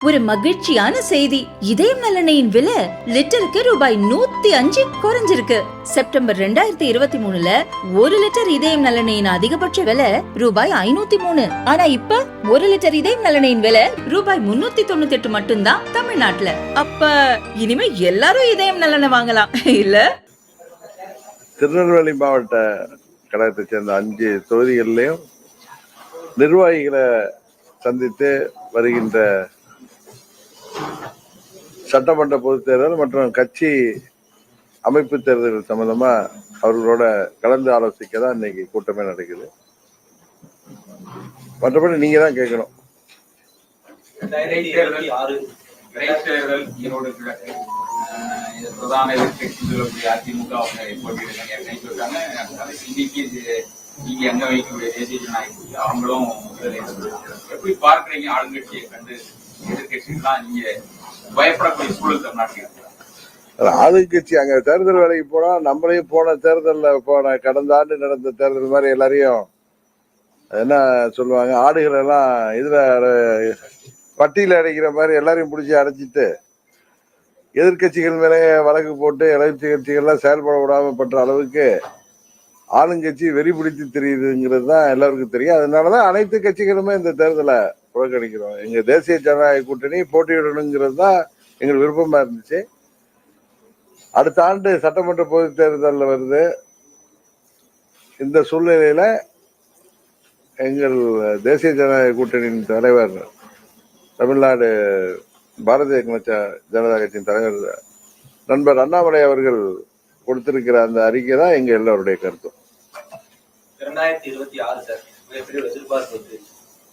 ஒரு மகிழ்ச்சியான செய்தி. இதயம் நலனையின் விலை லிட்டருக்கு ரூபாய் 105 குறைஞ்சிருக்கு. செப்டம்பர் 2023ல 1 லிட்டர் இதயம் நலனையின் அதிகபட்ச விலை ரூபாய் 503. ஆனா இப்ப 1 லிட்டர் இதயம் நலனையின் விலை ரூபாய் 398 மட்டும்தான் தமிழ்நாட்டுல. அப்ப இனிமே எல்லாரும் இதயம் நலனை வாங்கலாம் இல்ல? திருநெல்வேலி மாவட்ட கழகத்தை சேர்ந்த 5 தொகுதிகளிலையும் நிர்வாகிகளை சந்தித்து வருகின்ற சட்டமன்ற பொதுத் தேர்தல் மற்றும் கட்சி அமைப்பு தேர்தல் சம்பந்தமா அவர்களோட கலந்து ஆலோசிக்க தான் இன்னைக்கு கூட்டமே நடக்குது. மற்றபடி நீங்க தான் கேட்கணும். பிரதான எதிர்கட்சிகளுடைய அதிமுக நீங்க எங்க வைக்கக்கூடிய தேசிய ஜனநாயக அவங்களும் எப்படி பார்க்கறீங்க? ஆளுங்கட்சியை கண்டு எதிர்கட்சிகள்லாம் நீங்க பயப்படக்கூடிய சூழல் தமிழ்நாட்டில். ஆளுங்கட்சி அங்க தேர்தல் வேலைக்கு போனா நம்மளையும் போன தேர்தலில் போன கடந்த ஆண்டு நடந்த தேர்தல் மாதிரி எல்லாரையும் என்ன சொல்லுவாங்க, ஆடுகள் எல்லாம் இதுல பட்டியல அடைக்கிற மாதிரி எல்லாரையும் பிடிச்சி அடைச்சிட்டு எதிர்கட்சிகள் மேலே வழக்கு போட்டு எதிர்கட்சிகள்லாம் செயல்பட விடாம பண்ற அளவுக்கு ஆளுங்கட்சி வெறி பிடித்து தெரியுதுங்கிறது தான் எல்லாருக்கும் தெரியும். அதனாலதான் அனைத்து கட்சிகளுமே இந்த தேர்தலை புறக்கணிக்கிறோம். எங்க தேசிய ஜனநாயக கூட்டணி போட்டியிடணுங்கிறது தான் எங்களுக்கு விருப்பமா இருந்துச்சு. அடுத்த ஆண்டு சட்டமன்ற பொது தேர்தலில் வருது. இந்த சூழ்நிலையில எங்கள் தேசிய ஜனநாயக கூட்டணியின் தலைவர், தமிழ்நாடு பாரதிய ஜனதா கட்சியின் தலைவர் நண்பர் அண்ணாமலை அவர்கள் கொடுத்திருக்கிற அந்த அறிக்கை தான் எங்க எல்லாருடைய கருத்தும். 2026 சார் மிகப்பெரிய எதிர்பார்ப்பு இருக்கு.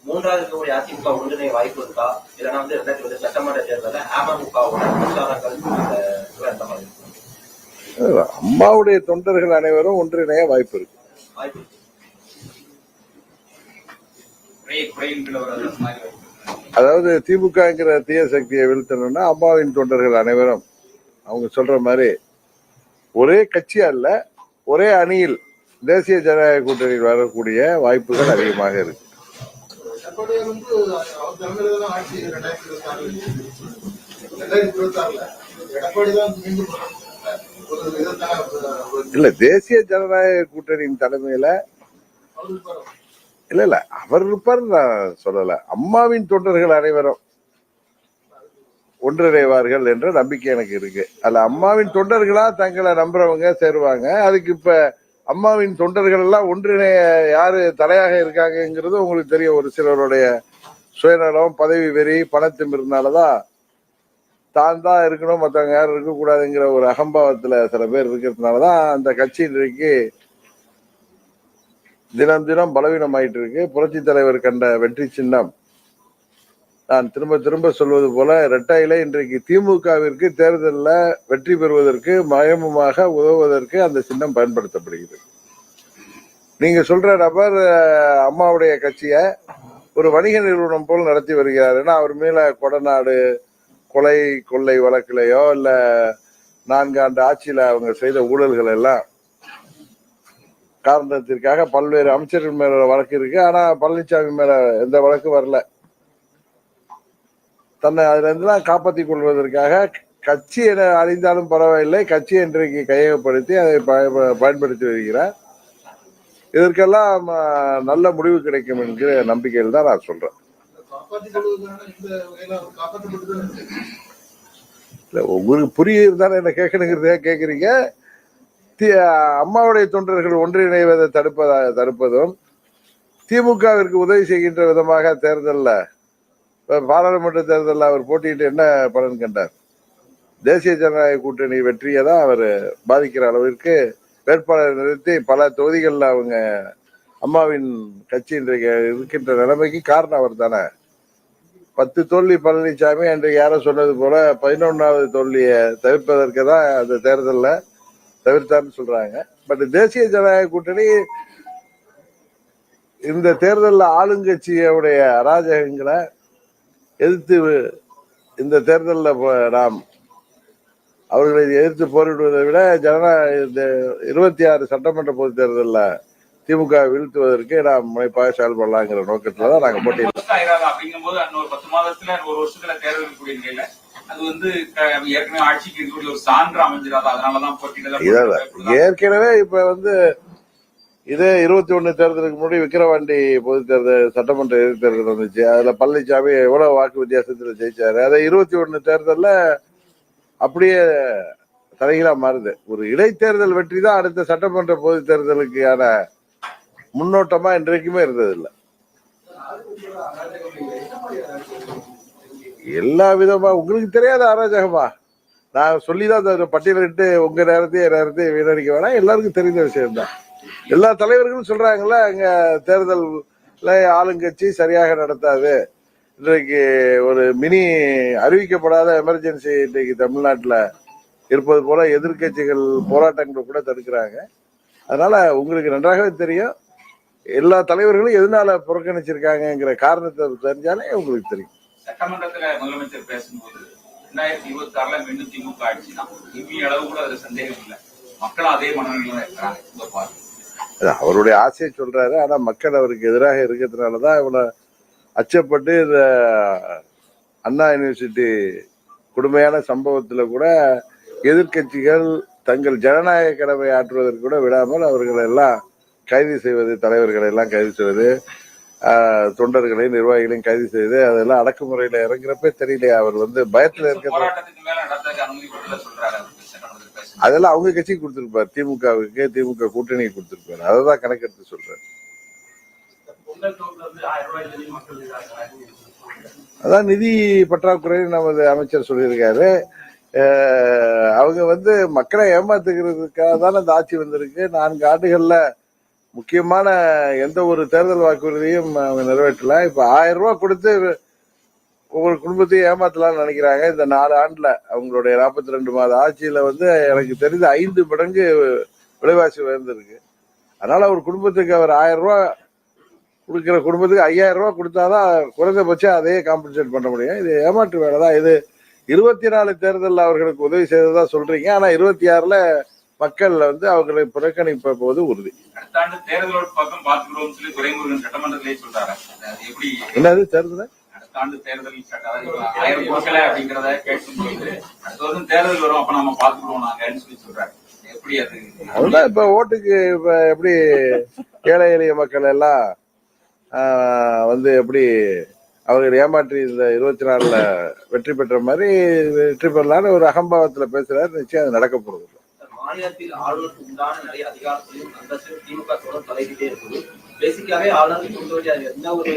மூன்றாவது இருக்கக்கூடிய அதிமுக ஒன்றிணைய வாய்ப்பு இருக்கா? இல்லைன்னா 2020 சட்டமன்ற தேர்தலில் அமமுகவோட அம்மாவுடைய தொண்டர்கள் அனைவரும் ஒன்றிணைய வாய்ப்பு இருக்கு. அதாவது திமுகங்கிற தீய சக்தியை வீழ்த்தணும்னா அம்மாவின் தொண்டர்கள் அனைவரும் அவங்க சொல்ற மாதிரி ஒரே கட்சி அல்ல, ஒரே அணியில் தேசிய ஜனநாயக கூட்டணியில் வரக்கூடிய வாய்ப்புகள் அதிகமாக இருக்கு. இல்ல, தேசிய ஜனநாயக கூட்டணியின் தலைமையில இல்ல அவர் இருப்பார் நான் சொல்லல. அம்மாவின் தொண்டர்கள் அனைவரும் ஒன்றிணைவார்கள் என்ற நம்பிக்கை எனக்கு இருக்கு. அல்ல, அம்மாவின் தொண்டர்களா தங்களை நம்புறவங்க சேருவாங்க. அதுக்கு இப்ப அம்மாவின் தொண்டர்கள் எல்லாம் ஒன்றிணைய யாரு தலையாக இருக்காங்கிறது உங்களுக்கு தெரியும். ஒரு சிலருடைய சுயநலம், பதவி வெறி, பணத்திமிருந்தாலதான் தான் இருக்கணும், மற்றவங்க யாரும் இருக்கக்கூடாதுங்கிற ஒரு அகம்பாவத்துல சில பேர் இருக்கிறதுனாலதான் அந்த கட்சி இன்றைக்கு தினம் தினம் பலவீனமாயிட்டு இருக்கு. புரட்சி தலைவர் கண்ட வெற்றி சின்னம், நான் திரும்ப திரும்ப சொல்வது போல, இரட்டை இலை இன்றைக்கு திமுகவிற்கு தேர்தலில் வெற்றி பெறுவதற்கு மயமுமாக உதவுவதற்கு அந்த சின்னம் பயன்படுத்தப்படுகிறது. நீங்க சொல்ற நபர் அம்மாவுடைய கட்சியை ஒரு வணிக நிறுவனம் போல் நடத்தி வருகிறார். ஏன்னா அவர் மேல கொடநாடு கொலை கொள்ளை வழக்கிலையோ இல்ல 4 ஆண்டு ஆட்சியில அவங்க செய்த ஊழல்கள் எல்லாம் காரணத்திற்காக பல்வேறு அமைச்சர்கள் மேல வழக்கு இருக்கு. ஆனா பழனிசாமி மேல எந்த வழக்கு வரல. தன்னை அதுல இருந்துலாம் காப்பாற்றிக் கொள்வதற்காக கட்சி என அழிந்தாலும் பரவாயில்லை, கட்சியை இன்றைக்கு கையகப்படுத்தி அதை பயன்படுத்தி வருகிறார். இதற்கெல்லாம் நல்ல முடிவு கிடைக்கும் என்கிற நம்பிக்கையில் தான் நான் சொல்றேன். உங்களுக்கு புரியுதுதானே என்ன கேட்கணுங்கிறத கேட்குறீங்க. அம்மாவுடைய தொண்டர்கள் ஒன்றிணைவதை தடுப்பதும் திமுகவிற்கு உதவி செய்கின்ற விதமாக தேர்தலில் பாராளுமன்ற தேர்தலில் அவர் போட்டியிட்டு என்ன பலன் கண்டார்? தேசிய ஜனநாயக கூட்டணி வெற்றியை தான் அவர் பாதிக்கிற அளவிற்கு வேட்பாளர் நிறுத்தி பல தொகுதிகளில் அவங்க அம்மாவின் கட்சி இன்றைக்கு இருக்கின்ற நிலைமைக்கு காரணம் அவர் தானே. 10 தோல்வி பழனிசாமி அன்றைக்கு யாரோ சொன்னது போல 11வது தோல்வியை தவிர்ப்பதற்கு தான் அந்த தேர்தலில் தவிர்த்தான்னு சொல்றாங்க. பட் தேசிய ஜனநாயக கூட்டணி இந்த தேர்தலில் ஆளுங்கட்சியுடைய அராஜகங்களை எதிர்த்து இந்த தேர்தலில் நாம் அவர்களை எதிர்த்து போரிடுவதை விட 26 சட்டமன்ற பொது தேர்தலில் திமுக வீழ்த்துவதற்கு நாம் முனைப்பாக செயல்படலாங்கிற நோக்கத்துல தான் நாங்க போட்டியிட்டோம். அப்படிங்கும்போது ஒரு 10 மாதத்துல ஒரு வருஷத்துல தேர்தல் கூடிய நிலையில அது வந்து ஏற்கனவே ஆட்சிக்கு இருக்கக்கூடிய ஒரு சான்று அமைஞ்சிடாது. அதனாலதான் போட்டியிட ஏற்கனவே இப்ப வந்து இதே 21 தேர்தலுக்கு முன்னாடி விக்கிரவாண்டி பொது தேர்தல் சட்டமன்ற இடைத்தேர்தல் வந்துச்சு. அதுல பழனிசாமி எவ்வளவு வாக்கு வித்தியாசத்துல ஜெயிச்சாரு. அதை 21 தேர்தல்ல அப்படியே தலைகீழா மாறுது. ஒரு இடைத்தேர்தல் வெற்றி தான் அடுத்த சட்டமன்ற பொது தேர்தலுக்கான முன்னோட்டமா இன்றைக்குமே இருந்ததில்லை. எல்லா விதமா உங்களுக்கு தெரியாத அராஜகமா நான் சொல்லிதான் பட்டியலிட்டு உங்க நேரத்தையும் வீணடிக்க வேணாம். எல்லாருக்கும் தெரிந்த விஷயம்தான். எல்லா தலைவர்களும் சொல்றாங்கல்ல, அங்க தேர்தல்ல ஆளுங்கட்சி சரியாக நடத்தாது. இன்றைக்கு ஒரு மினி அறிவிக்கப்படாத எமர்ஜென்சி இன்றைக்கு தமிழ்நாட்டில் இருப்பது போல எதிர்கட்சிகள் போராட்டங்களை கூட தடுக்கிறாங்க. அதனால உங்களுக்கு நன்றாகவே தெரியும் எல்லா தலைவர்களும் எதனால புறக்கணிச்சிருக்காங்கிற காரணத்தை தெரிஞ்சாலே உங்களுக்கு தெரியும். சட்டமன்றத்துல முதலமைச்சர் பேசும்போது 2026 மீண்டும் திமுக ஆட்சி தான், இம்மி அளவு கூட அதுல சந்தேகம் இல்லை, மக்களும் அதே மனநிலையில இருக்கிறாங்க. அவருடைய ஆசையை சொல்றாரு. ஆனா மக்கள் அவருக்கு எதிராக இருக்கிறதுனாலதான் இவ்வளவு அச்சப்பட்டு இந்த அண்ணா யூனிவர்சிட்டி கொடுமையான சம்பவத்துல கூட எதிர்கட்சிகள் தங்கள் ஜனநாயக கடமை ஆற்றுவதற்கு கூட விடாமல் அவர்களை எல்லாம் கைது செய்வது, தலைவர்களை எல்லாம் கைது செய்வது, தொண்டர்களையும் நிர்வாகிகளையும் கைது செய்து அதெல்லாம் அடக்குமுறையில இறங்குறப்ப தெரியலையா அவர் வந்து பயத்துல இருக்க. அதெல்லாம் அவங்க கட்சிக்கு கொடுத்திருப்பாரு, திமுகவுக்கு, திமுக கூட்டணிக்கு கொடுத்திருப்பாரு. அததான் கணக்கெடுத்து சொல்றாரு. அதான் நிதி பற்றாக்குறை நமது அமைச்சர் சொல்லியிருக்காரு. அவங்க வந்து மக்களை ஏமாத்துக்கிறதுக்காக தானே அந்த ஆட்சி வந்திருக்கு. 4 ஆண்டுகள்ல முக்கியமான எந்த ஒரு தேர்தல் வாக்குறுதியும் அவங்க நிறைவேற்றல. இப்ப 1000 ரூபாய் கொடுத்து ஒவ்வொரு குடும்பத்தையும் ஏமாத்தலாம்னு நினைக்கிறாங்க. இந்த 4 ஆண்டுல அவங்களுடைய 42 மாத ஆட்சியில வந்து எனக்கு தெரிஞ்ச 5 மடங்கு விலைவாசி உயர்ந்திருக்கு. அதனால ஒரு குடும்பத்துக்கு அவர் 1000 ரூபாய் கொடுக்கிற குடும்பத்துக்கு 5000 ரூபாய் கொடுத்தாதான் குறைந்தபட்சம் அதையே காம்பன்சேட் பண்ண முடியும். இது ஏமாற்று வேலைதான். இது 24 தேர்தலில் அவர்களுக்கு உதவி செய்ததா சொல்றீங்க. ஆனா 26ல மக்கள் வந்து அவர்களை புறக்கணிப்ப போது உறுதி. அடுத்த ஆண்டு தேர்தலோட பக்கம் பார்த்துக்கிறோம் சொல்லி துரைமுருகன் சட்டமன்றத்திலே சொல்றாரு. எப்படி என்னது தேர்தல்? அடுத்த ஆண்டு தேர்தல் 1000 கொடுக்கல அப்படிங்கிறத கேட்கும்போது அடுத்த வருஷம் தேர்தல் வரும், அப்ப நம்ம பார்த்துக்கிறோம் நாங்கன்னு சொல்லி சொல்றாரு. எப்படி அது? அதுதான் இப்ப ஓட்டுக்கு இப்ப எப்படி ஏழை எளிய மக்கள் எல்லாம் வந்து எப்படி அவர்கள் ஏமாற்றி இந்த 24ல வெற்றி பெற்ற மாதிரி வெற்றி பெறலான்னு ஒரு அகம்பாவத்துல பேசுறாரு. நிச்சயம் அது நடக்க போறது. மாநிலத்தில் ஆளுநருக்கு உண்டான நிறைய அதிகாரத்தையும் அந்தஸ்தையும் திமுக தொடர்ந்து தலையிட்டே இருக்குது. பேசிக்காவே ஆளுநருக்கு கொடுக்க எந்த ஒரு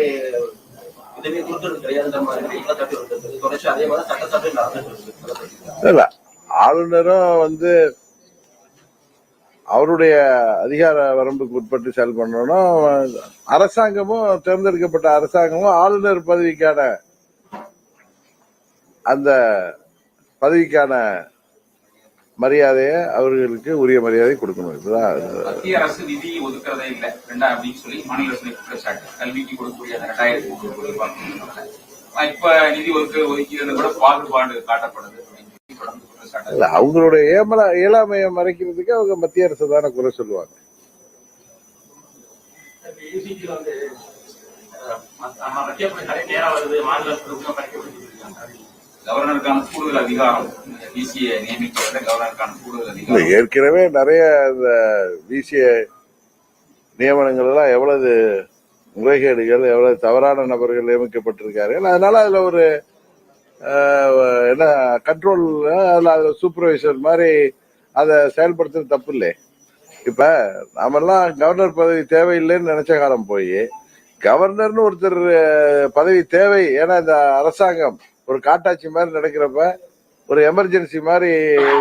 இதுவே கொடுத்தது கிடையாதுன்ற மாதிரி தட்டு வந்தது. தொடர்ச்சி அதே மாதிரி சட்டசபை நடந்துட்டு இல்ல, ஆளுநரும் வந்து அவருடைய அதிகார வரம்புக்கு உட்பட்டு செயல்படணும். அரசாங்கமும் தேர்ந்தெடுக்கப்பட்ட அரசாங்கமும் ஆளுநர் பதவிக்கான அந்த பதவிக்கான மரியாதையை அவர்களுக்கு உரிய மரியாதை கொடுக்கணும். இதுதான். மத்திய அரசு நிதி ஒதுக்குறதே இல்லை அப்படின்னு சொல்லி மாநில அரசு குற்றச்சாட்டு. கல்விக்கு கொடுக்கக்கூடிய 2000 கோடி ரூபாய் இப்ப நிதி ஒதுக்கிறது கூட பாகுபாடு காட்டப்படுது. அவங்களுடைய இயலாமையை மறைக்கிறதுக்கு அவங்க மத்திய அரசு தானே குறை சொல்லுவாங்க. கவர்னருக்கான கூடுதல் அதிகாரம் விசிஏ நியமிக்கிறத கவர்னருக்கான கூடுதல் அதிகாரம் ஏற்கனவே நிறைய இந்த விசிஏ நியமனங்கள் எல்லாம் எவ்வளவு முறைகேடுகள், எவ்வளவு தவறான நபர்கள் நியமிக்கப்பட்டிருக்கார்கள். அதனால அதுல ஒரு என்ன கண்ட்ரோல், அதுல சூப்பர்வைசர் மாதிரி அதை செயல்படுத்துறது தப்பு இல்லை. இப்ப நாமெல்லாம் கவர்னர் பதவி தேவையில்லைன்னு நினைச்ச காலம் போய் கவர்னர்னு ஒருத்தர் பதவி தேவை. ஏன்னா இந்த அரசாங்கம் ஒரு காட்டாட்சி மாதிரி நடக்கிறப்ப, ஒரு எமர்ஜென்சி மாதிரி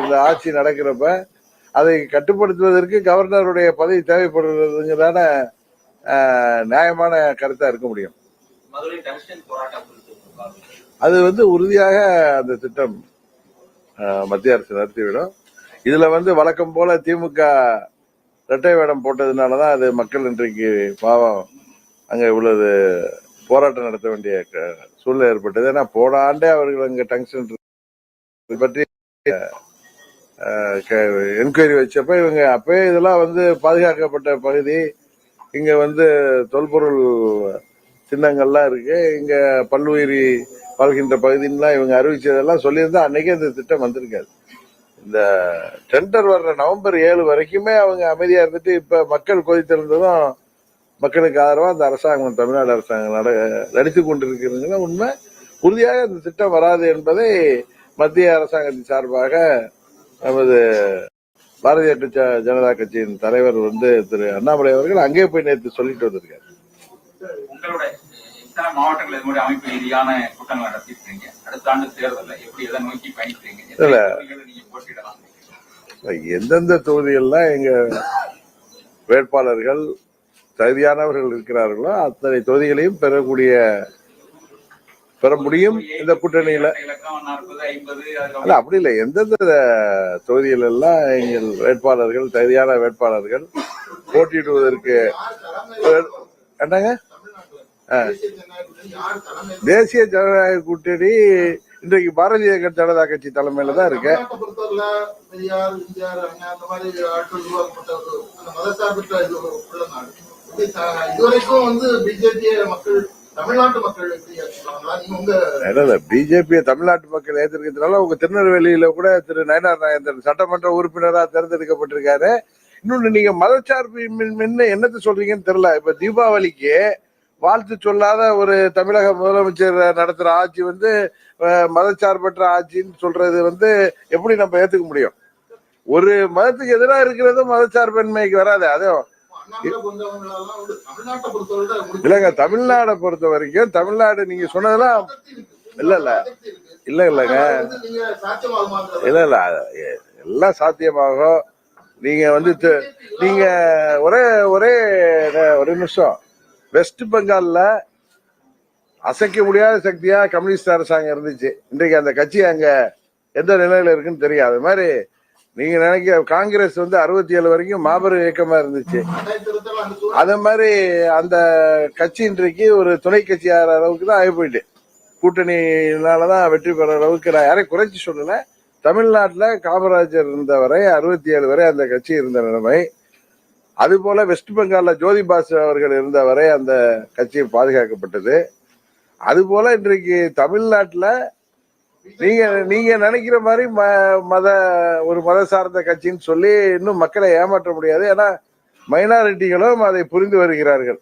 இந்த ஆட்சி நடக்கிறப்ப அதை கட்டுப்படுத்துவதற்கு கவர்னருடைய பதவி தேவைப்படுறதுங்கிறதான நியாயமான கருத்தா இருக்க முடியும். அது வந்து உறுதியாக அந்த திட்டம் மத்திய அரசு நடத்திவிடும். இதுல வந்து வழக்கம் போல திமுக இரட்டை வேடம் போட்டதுனாலதான் அது மக்கள் இன்றைக்கு பாவம் அங்க இவ்வளவு போராட்டம் நடத்த வேண்டிய சூழ்நிலை ஏற்பட்டது. ஏன்னா போன ஆண்டே அவர்கள் அங்க டங்ஷன் பற்றி என்கொயரி வச்சப்ப இவங்க அப்பவே இதெல்லாம் வந்து பாதுகாக்கப்பட்ட பகுதி, இங்க வந்து தொல்பொருள் சின்னங்கள்லாம் இருக்கு, இங்க பல்லுயிரி வாழ்கின்ற பகுதின்லாம் இவங்க அறிவிச்சதெல்லாம் சொல்லியிருந்தா அன்னைக்கே இந்த திட்டம் வந்திருக்காது. இந்த டெண்டர் வர்ற நவம்பர் 7 வரைக்குமே அவங்க அமைதியா இருந்துட்டு இப்ப மக்கள் கொதித்திருந்ததும் மக்களுக்கு ஆதரவா அந்த அரசாங்கம், தமிழ்நாடு அரசாங்கம் நடித்து கொண்டிருக்கிறது உண்மை. உறுதியாக இந்த திட்டம் வராது என்பதை மத்திய அரசாங்கத்தின் சார்பாக நமது பாரதிய ஜனதா கட்சியின் தலைவர் வந்து திரு அண்ணாமலை அவர்கள் அங்கே போய் நேற்று சொல்லிட்டு வந்திருக்காரு. உங்களோட இத்தனை மாவட்டங்கள் இது மாதிரி அமைப்பு ரீதியான கூட்டங்கள் நடத்திருக்கீங்க. அடுத்த ஆண்டு தேர்தலில் எப்படி எதை நோக்கி பயணிக்கிறீங்க? நீங்க போட்டியிடலாம். எந்தெந்த தொகுதிகள்லாம் எங்க வேட்பாளர்கள் தகுதியானவர்கள் இருக்கிறார்களோ அத்தனை தொகுதிகளையும் பெற முடியும் இந்த கூட்டணியில. அல்ல, அப்படி இல்லை. எந்தெந்த தொகுதிகள் எல்லாம் எங்கள் வேட்பாளர்கள் தகுதியான வேட்பாளர்கள் போட்டியிடுவதற்கு என்னங்க தேசிய ஜனநாயக கூட்டணி இன்றைக்கு பாரதிய ஜனதா கட்சி தலைமையில தான் இருக்கு. பிஜேபி தமிழ்நாட்டு மக்கள் ஏற்றிருக்கிறதுனால உங்க திருநெல்வேலியில கூட திரு நயனார் நாகேந்திரன் சட்டமன்ற உறுப்பினரா தேர்ந்தெடுக்கப்பட்டிருக்காரு. இன்னொன்னு, நீங்க மதச்சார்பு என்னத்தை சொல்றீங்கன்னு தெரியல. இப்ப தீபாவளிக்கு வாழ்த்து சொல்லாத ஒரு தமிழக முதலமைச்சர் நடத்துற ஆட்சி வந்து மதச்சார்பற்ற ஆட்சின்னு சொல்றது வந்து எப்படி நம்ம ஏத்துக்க முடியும்? ஒரு மதத்துக்கு எதிராக இருக்கிறது மதச்சார்பின்மைக்கு வராது. அதுவும் இல்லங்க, தமிழ்நாடை பொறுத்த வரைக்கும் தமிழ்நாடு நீங்க சொன்னதெல்லாம் இல்லங்க எல்லாம் சாத்தியமாகும். நீங்க வந்து நீங்க ஒரே ஒரு நிமிஷம், வெஸ்ட் பெங்கால்ல அசைக்க முடியாத சக்தியா கம்யூனிஸ்ட் அரசாங்கம் இருந்துச்சு. இன்றைக்கு அந்த கட்சி அங்க எந்த நிலையில இருக்குன்னு தெரியும். அது மாதிரி நீங்க நினைக்க காங்கிரஸ் வந்து 67 வரைக்கும் மாபெரும் இயக்கமா இருந்துச்சு. அதே மாதிரி அந்த கட்சி இன்றைக்கு ஒரு துணை கட்சி ஆகிற அளவுக்கு தான் ஆகி போயிட்டு, கூட்டணியினாலதான் வெற்றி பெற அளவுக்கு. நான் யாரையும் குறைச்சி சொல்லல. தமிழ்நாட்டுல காமராஜர் இருந்த வரை 67 வரை அந்த கட்சி இருந்த நிலைமை. அதுபோல வெஸ்ட் பெங்கால்ல ஜோதி பாசு அவர்கள் இருந்த வரை அந்த கட்சி பாதுகாக்கப்பட்டது. அதுபோல இன்றைக்கு தமிழ்நாட்டுல நீங்க நினைக்கிற மாதிரி ஒரு மத சார்ந்த கட்சின்னு சொல்லி இன்னும் மக்களை ஏமாற்ற முடியாது. ஏன்னா மைனாரிட்டிகளும் அதை புரிந்து வருகிறார்கள்.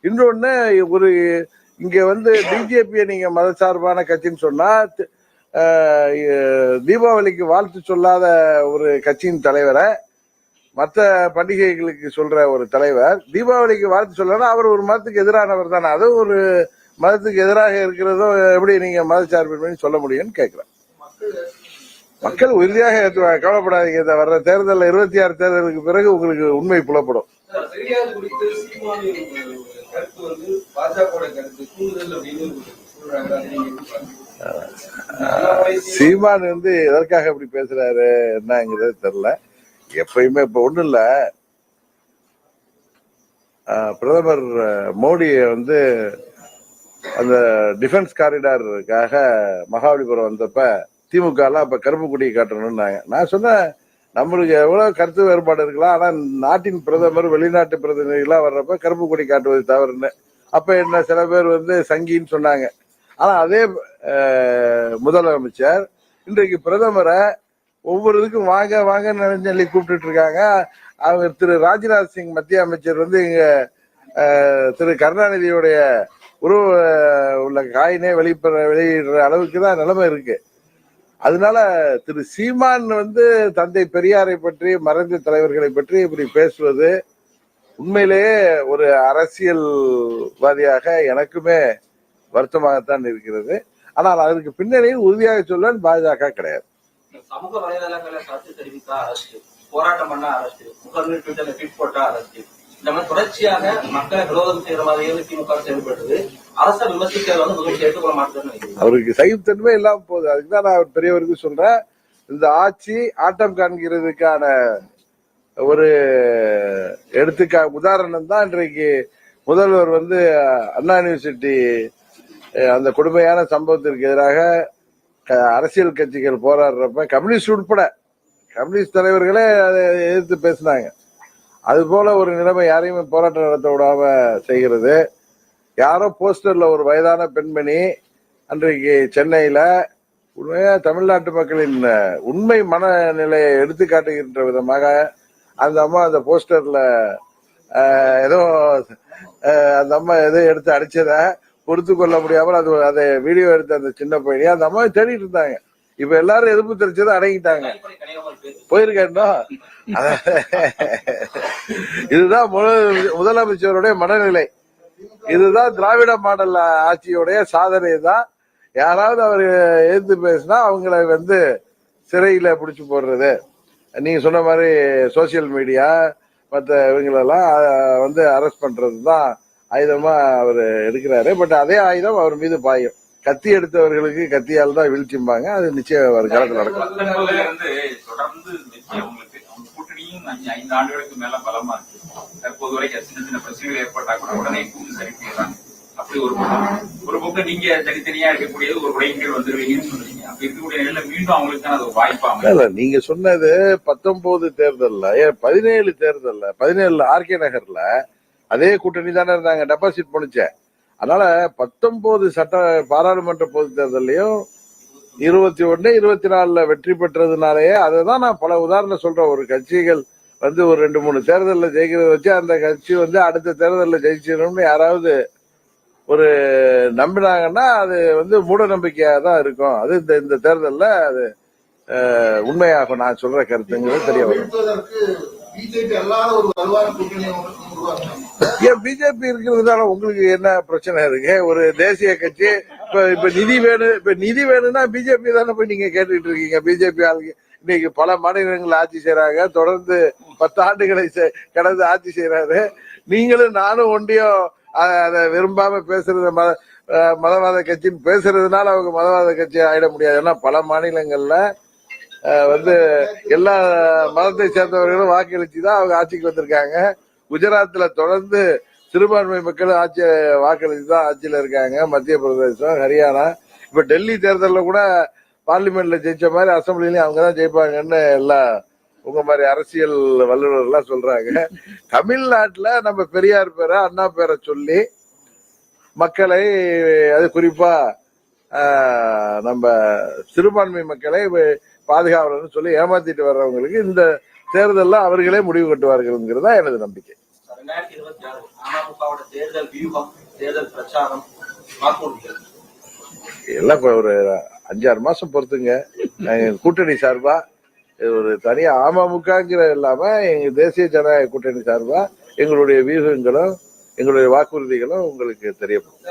இன்னொன்னு, ஒரு இங்க வந்து பிஜேபியை நீங்க மத சார்பான கட்சின்னு சொன்னா, தீபாவளிக்கு வாழ்த்து சொல்லாத ஒரு கட்சியின் தலைவரை மற்ற பண்டிகைகளுக்கு சொல்ற ஒரு தலைவர் தீபாவளிக்கு வாழ்த்து சொல்லனா அவர் ஒரு மதத்துக்கு எதிரானவர் தானே. அதுவும் ஒரு மதத்துக்கு எதிராக இருக்கிறதோ எப்படி நீங்க மதச்சார்பின்மை சொல்ல முடியும்னு கேட்கிறேன். மக்கள் உறுதியாக ஏற்றுவாங்க, கவலைப்படாதீங்க. இந்த வர்ற தேர்தல் 26 தேர்தலுக்கு பிறகு உங்களுக்கு உண்மை புலப்படும். சீமான் வந்து எதற்காக இப்படி பேசுறாரு என்னங்கிறது தெரியல. எப்பயுமே இப்ப ஒண்ணு இல்ல, பிரதமர் மோடியை வந்து அந்த டிஃபென்ஸ் காரிடாருக்காக மகாபலிபுரம் வந்தப்ப திமுக எல்லாம் இப்ப கருப்பு கொடியை காட்டணும்னாங்க. நான் சொன்னேன், நம்மளுக்கு எவ்வளவு கருத்து வேறுபாடு இருக்கலாம், ஆனா நாட்டின் பிரதமர் வெளிநாட்டு பிரதிநிதிகளா வர்றப்ப கருப்பு கொடி காட்டுவது தவறுன்னு. அப்ப என்ன சில பேர் வந்து சங்கின்னு சொன்னாங்க. ஆனா அதே முதலமைச்சர் இன்றைக்கு பிரதமரை ஒவ்வொரு இதுக்கும் வாங்க வாங்கன்னு சொல்லி கூப்பிட்டு இருக்காங்க. அவர் திரு ராஜ்நாத் சிங் மத்திய அமைச்சர் வந்து இங்க திரு கருணாநிதியுடைய உருவ உள்ள காயினே வெளியிடுற அளவுக்கு தான் நிலைமை இருக்கு. அதனால திரு சீமான் வந்து தந்தை பெரியாரை பற்றி, மறைந்த தலைவர்களை பற்றி இப்படி பேசுவது உண்மையிலேயே ஒரு அரசியல்வாதியாக எனக்குமே வருத்தமாகத்தான் இருக்கிறது. ஆனால் அதற்கு பின்னணியில் உறுதியாக சொல்ல பாஜக கிடையாது. சமூக வலைதளங்களை கருத்து தெரிவித்தா அரசு, போராட்டம் பண்ண அரசு, முகநூல் ட்விட்டர்ல ட்வீட் போட்டா அரசு, இந்த மாதிரி தொடர்ச்சியாக மக்களை விரோதம் செய்யற மாதிரி திமுக செயல்படுறது. அரசை விமர்சிக்கிறது வந்து முதலமைச்சர் ஏற்றுக்கொள்ள மாட்டேன்னு அவருக்கு சகிப்புத்தன்மை இல்லாம போகுது. அதுக்குதான் நான் பெரியவருக்கு சொல்றேன், இந்த ஆட்சி ஆட்டம் காண்கிறதுக்கான ஒரு உதாரணம் தான் இன்றைக்கு முதல்வர் வந்து அண்ணா யூனிவர்சிட்டி அந்த கொடுமையான சம்பவத்திற்கு எதிராக அரசியல் கட்சிகள் போராடுறப்ப கம்யூனிஸ்ட் உட்பட கம்யூனிஸ்ட் தலைவர்களே அதை எதிர்த்து பேசினாங்க. அது போல ஒரு நிலைமை யாரையுமே போராட்டம் நடத்த விடாம செய்கிறது. யாரோ போஸ்டர்ல ஒரு வயதான பெண்மணி அன்றைக்கு சென்னையில உண்மையா தமிழ்நாட்டு மக்களின் உண்மை மனநிலையை எடுத்து காட்டுகின்ற விதமாக அந்த அம்மா அந்த போஸ்டர்ல ஏதோ அந்த அம்மா ஏதோ எடுத்து அடிச்சத பொறுத்து கொள்ள முடியாமல் அதை வீடியோ எடுத்த அந்த சின்ன பையனி அந்த அம்மாவை தேடிட்டு இருந்தாங்க. இப்ப எல்லாரும் எதிர்ப்பு தெரிச்சதை அடங்கிட்டாங்க, போயிருக்கா. இதுதான் முதலமைச்சருடைய மனநிலை. இதுதான் திராவிட மாடல் ஆட்சியுடைய சாதனை தான். யாராவது அவர் எதிர்த்து பேசினா அவங்கள சிறையில பிடிச்சு போடுறது, நீங்க சொன்ன மாதிரி சோசியல் மீடியா மற்ற இவங்களெல்லாம் அரெஸ்ட் பண்றது தான் ஆயுதமா அவர் எடுக்கிறாரு. பட் அதே ஆயுதம் அவர் மீது பாயும். கத்தி எடுத்தவர்களுக்கு கத்தியால் தான் வீழ்ச்சிம்பாங்க. அது நிச்சயம் அவர் காலத்தில் நடக்கும். தொடர்ந்து கூட்டணியும் 5 ஆண்டுகளுக்கு மேல பலமா இருக்கு. தற்போது வரைக்கும் சின்ன சின்ன பிரச்சனைகள் ஏற்பட்டா கூட உடனே கூட்டு சரி செய்யறாங்க. அப்படி ஒரு பக்கம் நீங்க தனித்தனியா இருக்கக்கூடியது ஒரு உடைகள் வந்துருவீங்கன்னு சொல்றீங்க. அப்படி இருக்கக்கூடிய நிலையில மீண்டும் அவங்களுக்கான அது வாய்ப்பாங்க. இல்ல, நீங்க சொன்னது 19 தேர்தல்ல 17 தேர்தல்ல 17 ஆர்கே நகர்ல அதே கூட்டணி தானே இருந்தாங்க, டெபாசிட் போனுச்சே. அதனால 19 பாராளுமன்ற பொது தேர்தலையும் 21, 24 வெற்றி பெற்றதுனாலயே அதைதான் நான் பல உதாரணம் சொல்றேன். ஒரு கட்சிகள் ஒரு 2-3 தேர்தலில் ஜெயிக்கிறத வச்சு அந்த கட்சி அடுத்த தேர்தலில் ஜெயிச்சிடணும்னு யாராவது ஒரு நம்பினாங்கன்னா அது மூட நம்பிக்கையாக தான் இருக்கும். அது இந்த தேர்தலில் அது உண்மையாகும். நான் சொல்ற கருத்துங்கிறது தெரிய வரும். ஏன் பிஜேபி இருக்கிறதுனால உங்களுக்கு என்ன பிரச்சனை இருக்கு? ஒரு தேசிய கட்சி இப்ப நிதி வேணும்னா பிஜேபி தானே போய் நீங்க கேட்டுட்டு இருக்கீங்க. பிஜேபி ஆளுங்க இன்னைக்கு பல மாநிலங்கள் ஆட்சி செய்யறாங்க. தொடர்ந்து 10 ஆண்டுகளை கடந்து ஆட்சி செய்யறாரு. நீங்களும் நானும் ஒண்டியும் அதை விரும்பாம பேசுறது மதவாத கட்சின்னு பேசுறதுனால அவங்க மதவாத கட்சி ஆயிட முடியாது. ஏன்னா பல மாநிலங்கள்ல எல்லா மதத்தை சேர்ந்தவர்களும் வாக்களிச்சு தான் அவங்க ஆட்சிக்கு வந்திருக்காங்க. குஜராத்ல தொடர்ந்து சிறுபான்மை மக்கள் வாக்களிச்சு தான் ஆட்சியில இருக்காங்க. மத்திய பிரதேசம், ஹரியானா, இப்ப டெல்லி தேர்தலில் கூட பார்லிமெண்ட்ல ஜெயிச்ச மாதிரி அசம்பிளிலையும் அவங்க தான் ஜெயிப்பாங்கன்னு எல்லாம் உங்க மாதிரி அரசியல் வல்லுநர்லாம் சொல்றாங்க. தமிழ்நாட்டுல நம்ம பெரியார் பேரை, அண்ணா பேரை சொல்லி மக்களை, அது குறிப்பா நம்ம சிறுபான்மை மக்களை பாதுகாவலர்னு சொல்லி ஏமாத்திட்டு வர்றவங்களுக்கு இந்த தேர்தலில் அவர்களே முடிவு கட்டுவார்கள்ங்கிறதா எனது நம்பிக்கை. 2026 அமமுகவோட தேர்தல் வியூகம், தேர்தல் பிரச்சாரம், வாக்குறுதிகள் எல்லாம் ஒரு 5-6 மாசம் பொறுத்துங்க. கூட்டணி சார்பா ஒரு தனியா அமமுகங்கிற இல்லாம எங்க தேசிய ஜனநாயக கூட்டணி சார்பா எங்களுடைய வியூகங்களும் எங்களுடைய வாக்குறுதிகளும் உங்களுக்கு தெரியப்படும்.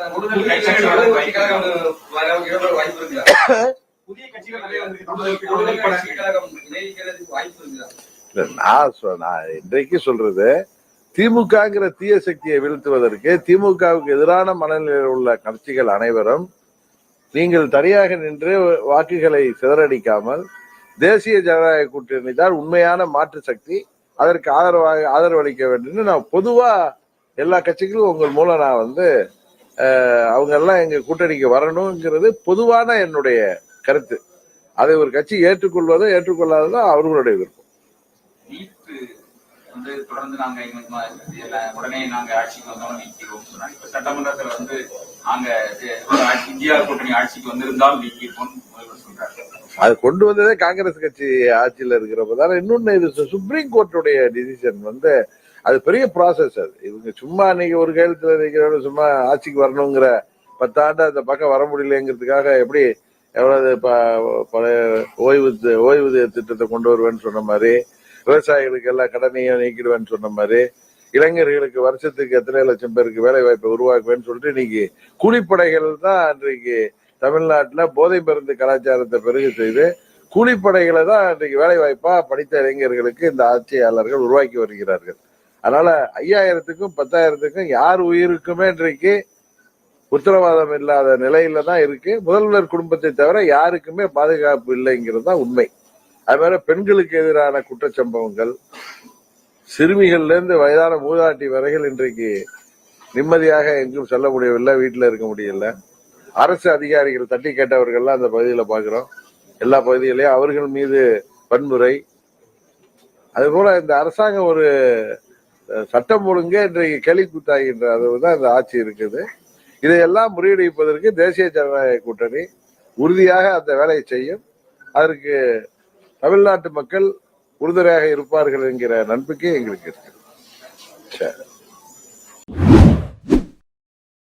நான் இன்றைக்கு சொல்றது, திமுகங்கிற தீய சக்தியை வீழ்த்துவதற்கு திமுகவுக்கு எதிரான மனநிலையில் உள்ள கட்சிகள் அனைவரும் நீங்கள் தனியாக நின்று வாக்குகளை சிதறடிக்காமல் தேசிய ஜனநாயக கூட்டணி தான் உண்மையான மாற்று சக்தி, அதற்கு ஆதரவளிக்க வேண்டும். நான் பொதுவா எல்லா கட்சிகளும் உங்கள் மூலம் நான் அவங்க எல்லாம் எங்க கூட்டணிக்கு வரணுங்கிறது பொதுவான என்னுடைய கருத்து. அதை ஒரு கட்சி ஏற்றுக்கொள்வதோ ஏற்றுக்கொள்ளாததோ அவர்களுடைய விருப்பம். தொடர்ந்து நாங்க உடனே நாங்க ஆட்சிக்கு வந்தோம் நீக்கிடுவோம் சொன்னாங்க. இப்ப சட்டமன்றத்துல நாங்க இந்தியா கூட்டணி ஆட்சிக்கு வந்திருந்தால் நீக்கிடுவோம் சொல்றாங்க. அது கொண்டு வந்ததே காங்கிரஸ் கட்சி ஆட்சியில இருக்கிறப்பதான. இன்னொன்னு, இது சுப்ரீம் கோர்ட்டுடைய டிசிஷன் அது பெரிய ப்ராசஸ். அது இவங்க சும்மா இன்னைக்கு ஒரு கையெழுத்துல இருக்கிறவங்க சும்மா ஆட்சிக்கு வரணுங்கிற 10 ஆண்டு அந்த பக்கம் வர முடியலங்கிறதுக்காக எப்படி எவ்வளவு பழைய ஓய்வூதிய திட்டத்தை கொண்டு வருவேன்னு சொன்ன மாதிரி, விவசாயிகளுக்கு எல்லாம் கடனையும் நீக்கிடுவேன்னு சொன்ன மாதிரி, இளைஞர்களுக்கு வருஷத்துக்கு எத்தனை லட்சம் பேருக்கு வேலை வாய்ப்பை உருவாக்குவேன்னு சொல்லிட்டு இன்னைக்கு கூலிப்படைகள் தான் இன்றைக்கு தமிழ்நாட்டுல போதை மருந்து கலாச்சாரத்தை பெருக செய்து கூலிப்படைகளை தான் இன்றைக்கு வேலை வாய்ப்பா படித்த இளைஞர்களுக்கு இந்த ஆட்சியாளர்கள் உருவாக்கி வருகிறார்கள். அதனால 5000க்கும் 10,000க்கும் யார் உயிருக்குமே இன்றைக்கு உத்தரவாதம் இல்லாத நிலையில தான் இருக்கு. முதல்வர் குடும்பத்தை தவிர யாருக்குமே பாதுகாப்பு இல்லைங்கிறது தான் உண்மை. அது மாதிரி பெண்களுக்கு எதிரான குற்றச்சம்பவங்கள், சிறுமிகள்ல இருந்து வயதான மூதாட்டி வரைகள் இன்றைக்கு நிம்மதியாக எங்கும் செல்ல முடியவில்லை, வீட்டுல இருக்க முடியல. அரசு அதிகாரிகள் தட்டி கேட்டவர்கள்லாம் அந்த பகுதியில பாக்குறோம். எல்லா பகுதியிலையும் அவர்கள் மீது வன்முறை. அதுபோல இந்த அரசாங்கம் ஒரு சட்டம் ஒழுங்கே இன்றைக்கு கேலிக்கூத்தாகின்ற அளவு தான் இந்த ஆட்சி இருக்குது. இதையெல்லாம் முறியடிப்பதற்கு தேசிய ஜனநாயக கூட்டணி உறுதியாக அந்த வேலையை செய்யும். அதற்கு தமிழ்நாட்டு மக்கள் உறுதுணையாக இருப்பார்கள் என்கிற நம்பிக்கை எங்களுக்கு இருக்கு. சரி.